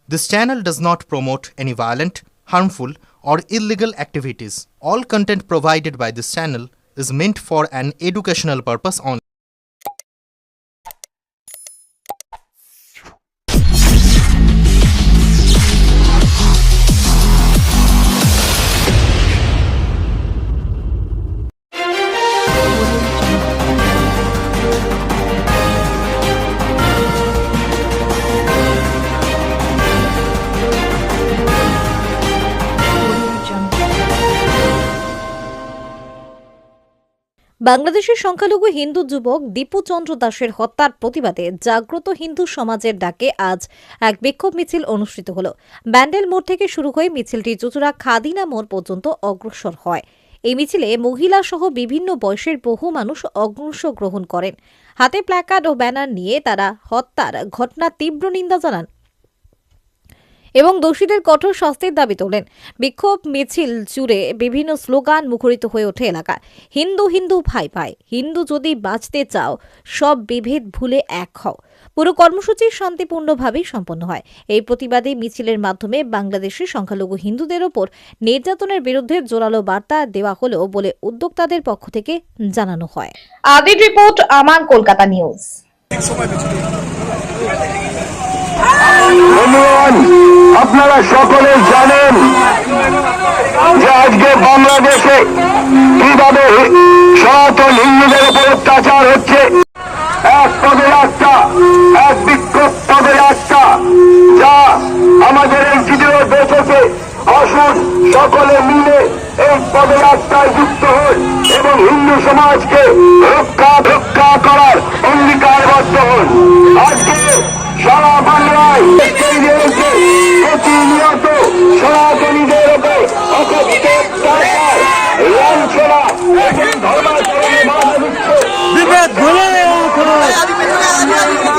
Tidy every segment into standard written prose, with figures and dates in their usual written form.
This channel does not promote any violent, harmful, or illegal activities. All content provided by this channel is meant for an educational purpose only. বাংলাদেশের সংখ্যালঘু হিন্দু যুবক দীপু চন্দ্র দাসের হত্যার প্রতিবাদে জাগ্রত হিন্দু সমাজের ডাকে আজ এক বিক্ষোভ মিছিল অনুষ্ঠিত হল। ব্যান্ডেল মোড় থেকে শুরু হয়ে মিছিলটি চুঁচুড়া খাদিনা মোড় পর্যন্ত অগ্রসর হয়। এই মিছিলে মহিলা সহ বিভিন্ন বয়সের বহু মানুষ অংশগ্রহণ করেন। হাতে প্ল্যাকার্ড ও ব্যানার নিয়ে তারা হত্যার ঘটনার তীব্র নিন্দা জানান এবং দোষীদের কঠোর শাস্তির দাবি তোলেন। বিক্ষোভ মিছিল জুড়ে বিভিন্ন স্লোগান মুখরিত হয়ে ওঠে এলাকায়। হিন্দু হিন্দু ভাই ভাই, হিন্দু যদি বাঁচতে চাও সব বিভেদ ভুলে এক হও। পুরো কর্মসূচি শান্তিপূর্ণভাবেই সম্পন্ন হয়। এই প্রতিবাদী মিছিলের মাধ্যমে বাংলাদেশের সংখ্যালঘু হিন্দুদের ওপর নির্যাতনের বিরুদ্ধে জোরালো বার্তা দেওয়া হলো বলে উদ্যোক্তাদের পক্ষ থেকে জানানো হয়। আদির রিপোর্ট, আমার কলকাতা নিউজ। আপনারা সকলে জানেন যে আজকে বাংলাদেশে কিভাবে সনাতন হিন্দুদের উপর অত্যাচার হচ্ছে। এক পদযাত্রা, এক বিক্ষোভ পদযাত্রা যা আমাদের এই ভিডিও দেখেছে। আসুন সকলে মিলে এই পদযাত্রায় যুক্ত হন এবং হিন্দু সমাজকে রক্ষা করার অঙ্গীকারবদ্ধ হন। আজকে সারা বাংলায় প্রতিনিয়ত সনাতনীদের উপর অকথ্য লাঞ্ছনা এবং ধর্মাচরণে বাধা দিচ্ছে। বিভেদ ভুলে এই বর্তমান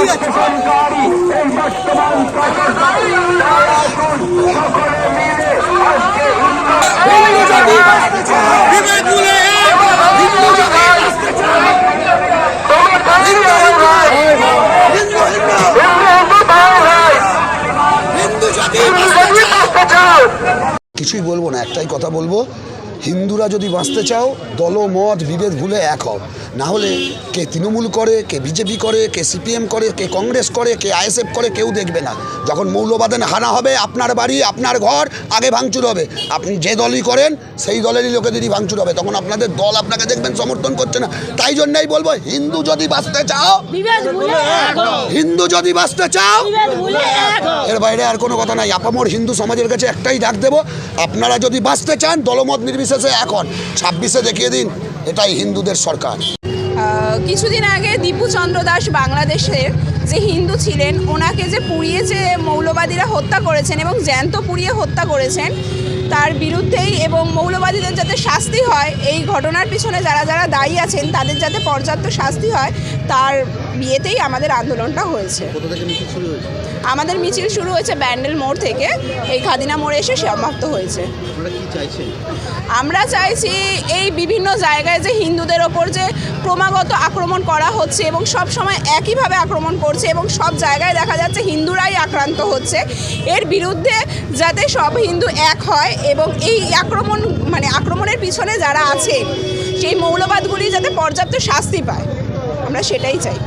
আসুন সকলে মিলে আজকে কিছুই বলবো না, একটাই কথা বলবো, হিন্দুরা যদি বাঁচতে চাও দলমত বিভেদ ভুলে এক হও। না হলে কে তৃণমূল করে, কে বিজেপি করে, কে সিপিএম করে, কে কংগ্রেস করে, কে আইএসএফ করে, কেউ দেখবে না। যখন মৌলবাদে হানা হবে আপনার বাড়ি আপনার ঘর আগে ভাঙচুর হবে। আপনি যে দলই করেন সেই দলেরই লোকেদেরই ভাঙচুর হবে। তখন আপনাদের দল আপনাকে দেখবেন সমর্থন করছে না। তাই জন্যই বলবো, হিন্দু যদি বাঁচতে চাও, হিন্দু যদি বাঁচতে চাও, এর বাইরে আর কোনো কথা নাই। আপামর হিন্দু সমাজের কাছে একটাই ডাক দেবো, আপনারা যদি বাঁচতে চান দলমত নির্বিশেষে এখন 26-এ দেখিয়ে দিন এটাই হিন্দুদের সরকার। কিছুদিন আগে দীপু চন্দ্র দাস বাংলাদেশের যে হিন্দু ছিলেন, ওনাকে যে পুড়িয়ে যে মৌলবাদীরা হত্যা করেছেন এবং জ্যান্ত পুড়িয়ে হত্যা করেছেন, তার বিরুদ্ধেই এবং মৌলবাদীদের যাতে শাস্তি হয়, এই ঘটনার পিছনে যারা যারা দায়ী আছেন তাদের যাতে পর্যাপ্ত শাস্তি হয়, তার বিয়েতেই আমাদের আন্দোলনটা হয়েছে। আমাদের মিছিল শুরু হয়েছে ব্যান্ডেল মোড় থেকে, এই খাদিনা মোড়ে এসে সমাপ্ত হয়েছে। আমরা চাইছি এই বিভিন্ন জায়গায় যে হিন্দুদের ওপর যে ক্রমাগত আক্রমণ করা হচ্ছে এবং সব সময় একইভাবে আক্রমণ করছে এবং সব জায়গায় দেখা যাচ্ছে হিন্দুরাই আক্রান্ত হচ্ছে, এর বিরুদ্ধে যাতে সব হিন্দু এক হয় এবং এই আক্রমণের পিছনে যারা আছে সেই মৌলবাদগুলি যাতে পর্যাপ্ত শাস্তি পায়, আমরা সেটাই চাই।